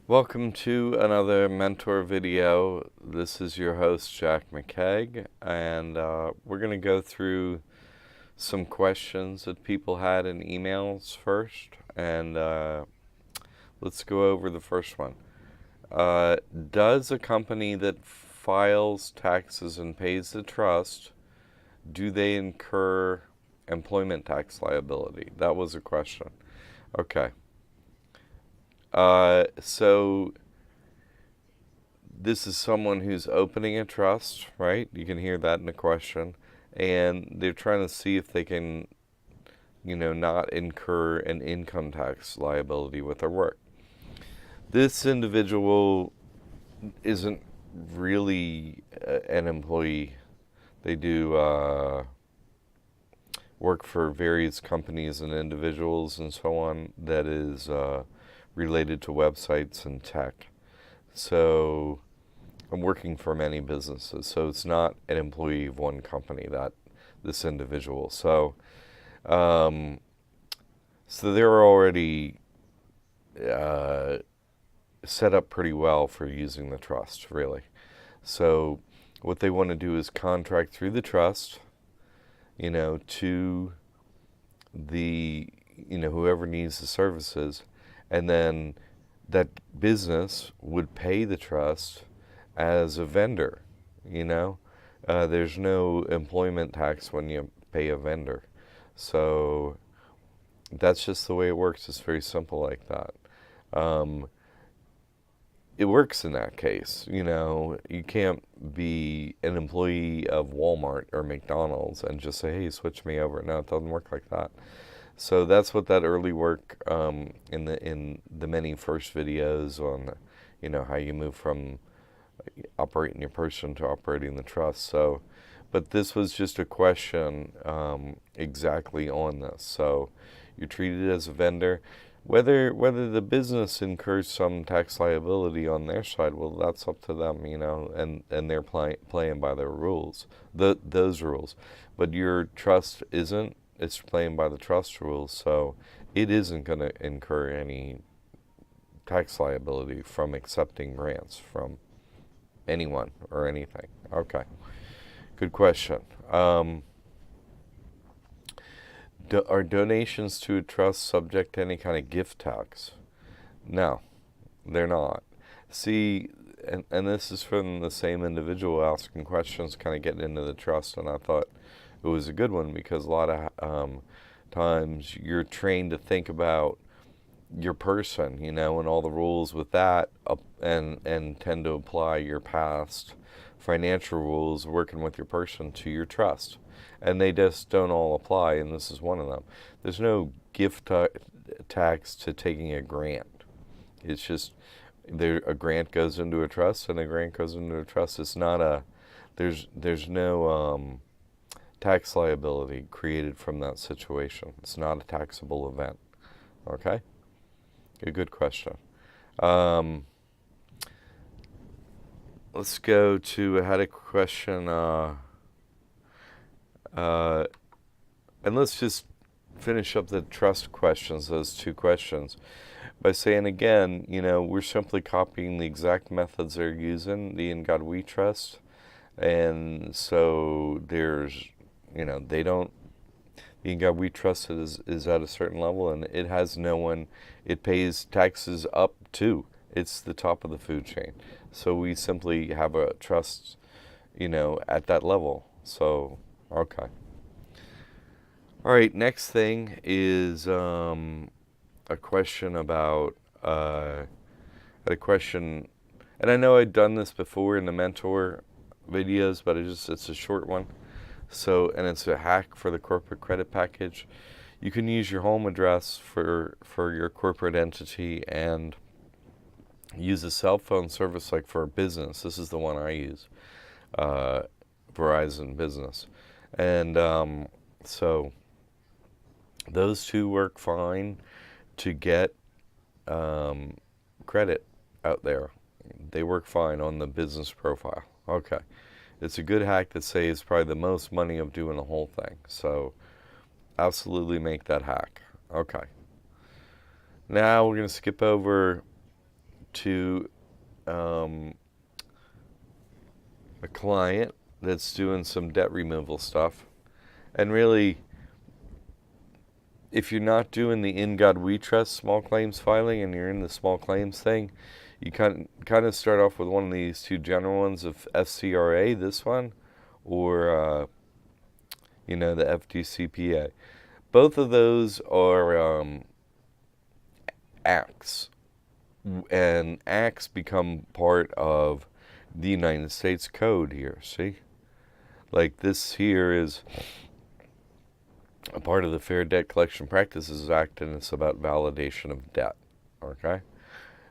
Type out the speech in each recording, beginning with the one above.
Welcome to another mentor video. This is your host, Jack McCaig, and we're going to go through some questions that people had in emails first, and let's go over the first one. Does a company that files taxes and pays the trust, do they incur employment tax liability? That was a question. Okay. So this is someone who's opening a trust, right? You can hear that in the question. And they're trying to see if they can, not incur an income tax liability with their work. This individual isn't really an employee. They do work for various companies and individuals and so on that is related to websites and tech. So I'm working for many businesses, so it's not an employee of one company, that this individual. So they're already set up pretty well for using the trust, really. So what they want to do is contract through the trust, to the, whoever needs the services, and then that business would pay the trust as a vendor, There's no employment tax when you pay a vendor. So that's just the way it works. It's very simple like that. It works in that case. You can't be an employee of Walmart or McDonald's and just say, hey, switch me over. No, it doesn't work like that. So that's what that early work in the many first videos on, how you move from operating your person to operating the trust. So, but this was just a question exactly on this. So you're treated as a vendor. Whether the business incurs some tax liability on their side, well, that's up to them, and they're playing by their rules, those rules. But your trust isn't. It's playing by the trust rules, so it isn't going to incur any tax liability from accepting grants from anyone or anything. Okay, good question. Are donations to a trust subject to any kind of gift tax? No, they're not. See, and this is from the same individual asking questions, kind of getting into the trust, and I thought it was a good one because a lot of times you're trained to think about your person, and all the rules with that, and tend to apply your past financial rules working with your person to your trust. And they just don't all apply, and this is one of them. There's no gift tax to taking a grant. It's just a grant goes into a trust, and a grant goes into a trust. It's not there's no tax liability created from that situation. It's not a taxable event. Okay? A good question. Let's go to, I had a question, and let's just finish up the trust questions, those two questions, by saying again, we're simply copying the exact methods they're using, the In God We Trust. And so there's, they don't, the In God We Trust is at a certain level, and it has no one, it pays taxes up to, it's the top of the food chain. So we simply have a trust, at that level. So, okay. All right, next thing is a question about, a question, and I know I've done this before in the mentor videos, but it's a short one. So, and it's a hack for the corporate credit package. You can use your home address for your corporate entity and use a cell phone service like for a business. This is the one I use, Verizon Business. And so those two work fine to get credit out there. They work fine on the business profile. Okay. It's a good hack that saves probably the most money of doing the whole thing. So absolutely make that hack. Okay. Now we're going to skip over to a client that's doing some debt removal stuff. And really, if you're not doing the In God We Trust small claims filing and you're in the small claims thing, you kind of start off with one of these two general ones of FCRA, this one, or the FDCPA. Both of those are acts, and acts become part of the United States Code here. See, like this here is a part of the Fair Debt Collection Practices Act, and it's about validation of debt. Okay,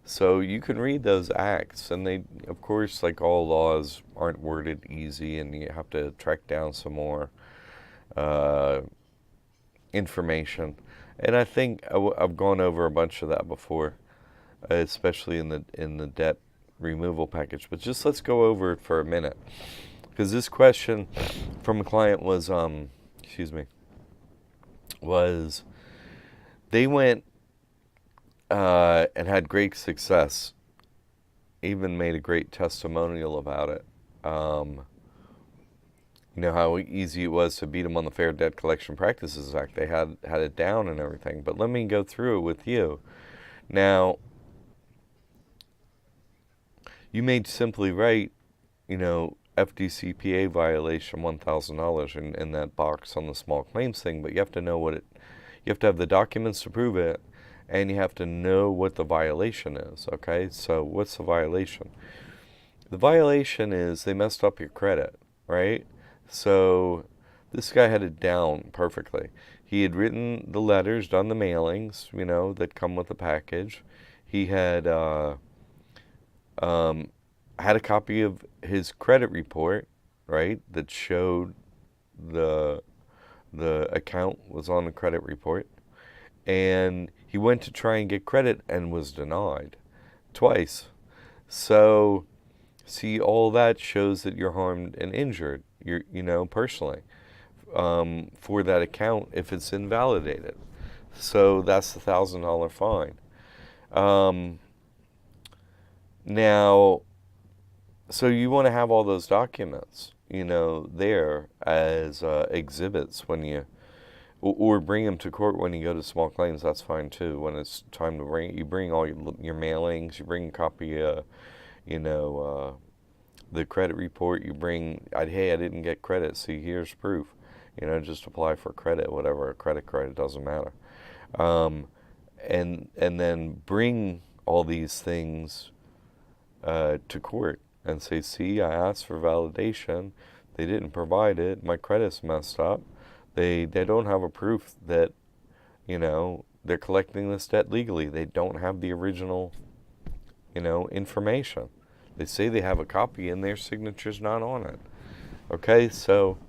so you can read those acts, and they, of course, like all laws, aren't worded easy, and you have to track down some more information. And I think I've gone over a bunch of that before, especially in the debt removal package. But just let's go over it for a minute, because this question from a client was, was they went and had great success, even made a great testimonial about it. You know how easy it was to beat them on the Fair Debt Collection Practices Act. They had it down and everything. But let me go through it with you. Now, you may simply write, FDCPA violation $1,000 in that box on the small claims thing, but you have to know you have to have the documents to prove it, and you have to know what the violation is, okay? So what's the violation? The violation is they messed up your credit, right? So this guy had it down perfectly. He had written the letters, done the mailings, that come with the package. He had had a copy of his credit report, right, that showed the account was on the credit report. And he went to try and get credit and was denied twice. So, see, all that shows that you're harmed and injured, personally, for that account if it's invalidated. So that's the $1,000 fine. Now, so you want to have all those documents, there as exhibits when you, or bring them to court when you go to small claims. That's fine too. When it's time to you bring all your mailings, you bring a copy of, the credit report, you bring, hey, I didn't get credit, see, here's proof. Just apply for credit, whatever, a credit card, it doesn't matter. And then bring all these things to court and say, see, I asked for validation, they didn't provide it, my credit's messed up, they don't have a proof that, they're collecting this debt legally, they don't have the original, information. They say they have a copy and their signature's not on it. Okay, so,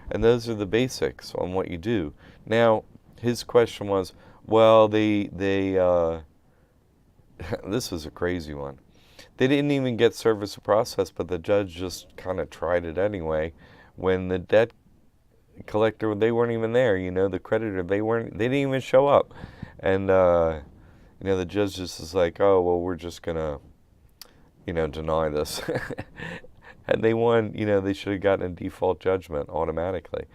and those are the basics on what you do. Now, his question was, well, this was a crazy one. They didn't even get service of process, but the judge just kind of tried it anyway. When the debt collector, they weren't even there, the creditor, they didn't even show up. And, the judge just is like, oh, well, we're just going to, deny this. And they won, they should have gotten a default judgment automatically.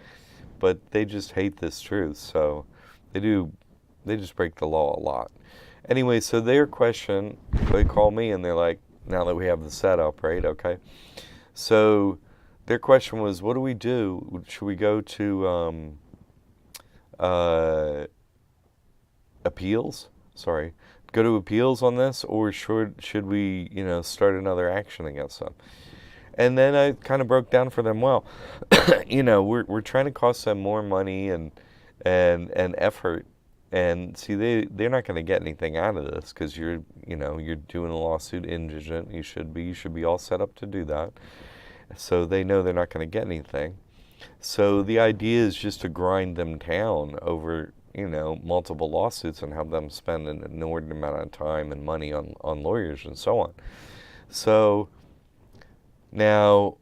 But they just hate this truth, so they just break the law a lot. Anyway, so their question, they call me and they're like, now that we have the setup, right, okay. So their question was, what do we do? Should we go to appeals? Sorry. Go to appeals on this, or should we, start another action against them? And then I kind of broke down for them, well, we're trying to cost them more money and effort, and see, they're not going to get anything out of this, because you're doing a lawsuit indigent. You should be all set up to do that. So they know they're not going to get anything. So the idea is just to grind them down over, multiple lawsuits and have them spend an inordinate amount of time and money on lawyers and so on. So now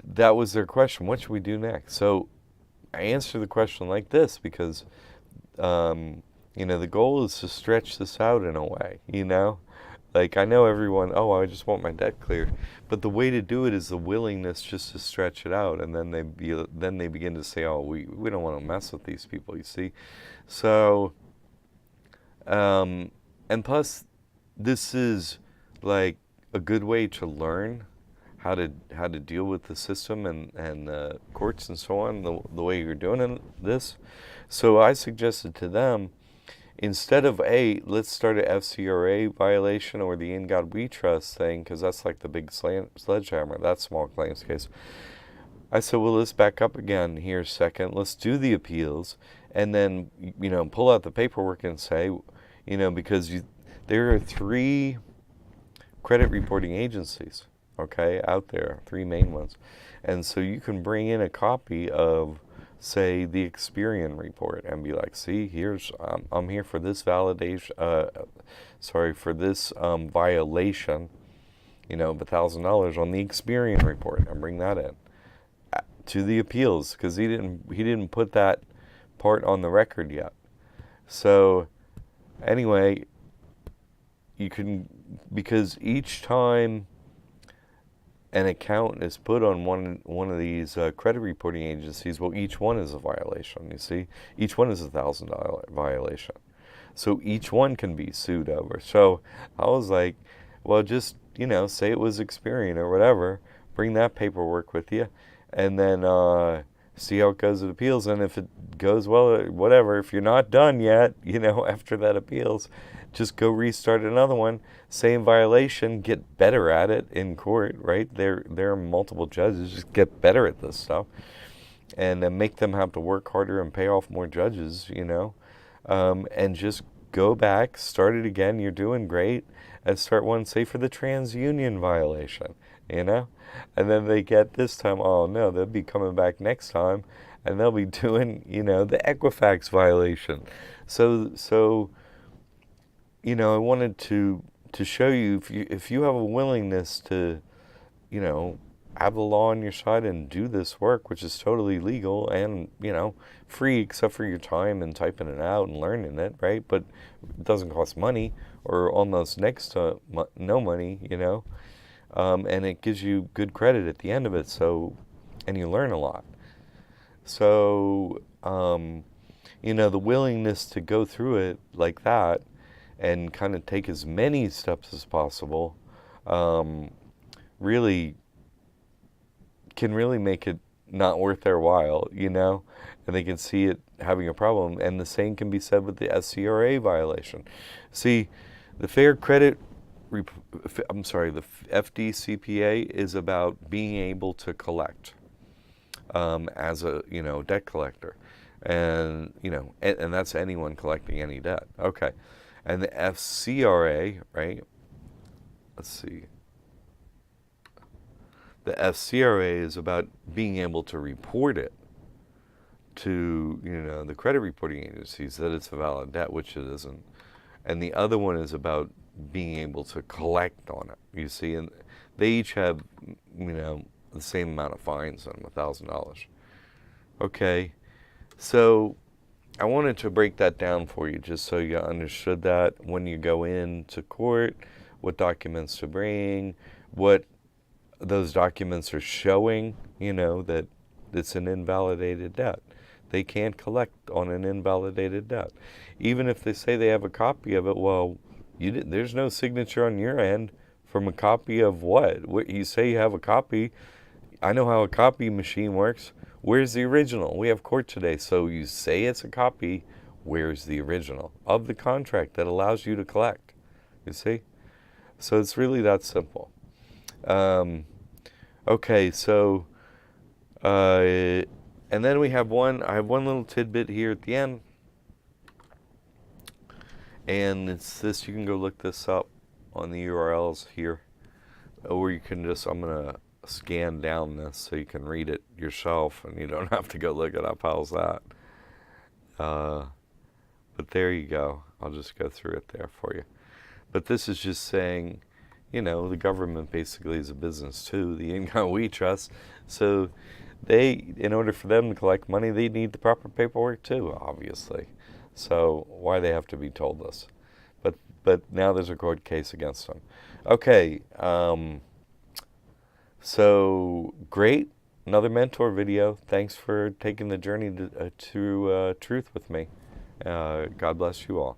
that was their question. What should we do next? So I answer the question like this, because, the goal is to stretch this out in a way, Like, I know everyone, oh, I just want my debt cleared, but the way to do it is the willingness just to stretch it out, and then they begin to say, oh, we don't want to mess with these people, you see. So, and plus, this is like a good way to learn how to deal with the system and courts and so on, the way you're doing this. So I suggested to them, instead of let's start a FCRA violation or the In God We Trust thing, because that's like the big sledgehammer, that small claims case. I said, well, let's back up again here a second. Let's do the appeals, and then, pull out the paperwork and say, because there are 3 credit reporting agencies, okay, out there, 3 main ones. And so you can bring in a copy of, say, the Experian report and be like, see, I'm here for this validation, for this violation, of $1,000 on the Experian report, and bring that in to the appeals, because he didn't put that part on the record yet. So anyway, you can, because each time an account is put on one of these credit reporting agencies, well, each one is a violation, you see. Each one is a $1,000 violation. So each one can be sued over. So I was like, well, just, say it was Experian or whatever, bring that paperwork with you, and then see how it goes at appeals. And if it goes well, whatever, if you're not done yet, after that appeals, just go restart another one, same violation, get better at it in court, right? There are multiple judges, just get better at this stuff, and make them have to work harder and pay off more judges, and just go back, start it again, you're doing great, and start one, say, for the TransUnion violation, and then they get this time, oh no, they'll be coming back next time, and they'll be doing, the Equifax violation. So I wanted to show you, if you have a willingness to, have the law on your side and do this work, which is totally legal and, free except for your time and typing it out and learning it, right? But it doesn't cost money, or almost next to no money, and it gives you good credit at the end of it, and you learn a lot. So, the willingness to go through it like that and kind of take as many steps as possible really can really make it not worth their while, and they can see it having a problem. And the same can be said with the FCRA violation. See, the the FDCPA is about being able to collect as a, debt collector. And, and that's anyone collecting any debt. Okay. And the FCRA, right? Let's see. The FCRA is about being able to report it to, the credit reporting agencies that it's a valid debt, which it isn't. And the other one is about being able to collect on it, you see. And they each have, the same amount of fines on them, $1,000. Okay. So I wanted to break that down for you just so you understood that when you go into court, what documents to bring, what those documents are showing, that it's an invalidated debt. They can't collect on an invalidated debt. Even if they say they have a copy of it, well, there's no signature on your end from a copy of what? You say you have a copy. I know how a copy machine works. Where's the original? We have court today, so you say it's a copy. Where's the original of the contract that allows you to collect? You see? So it's really that simple. Okay, so, and then I have one little tidbit here at the end. And it's this, you can go look this up on the URLs here. Or you can just, I'm going to scan down this so you can read it yourself and you don't have to go look it up. How's that? But there you go. I'll just go through it there for you. But this is just saying, the government basically is a business too, the In God We Trust. So in order for them to collect money, they need the proper paperwork too, obviously. So why they have to be told this? but now there's a court case against them. Okay, so great. Another mentor video. Thanks for taking the journey to truth with me. God bless you all.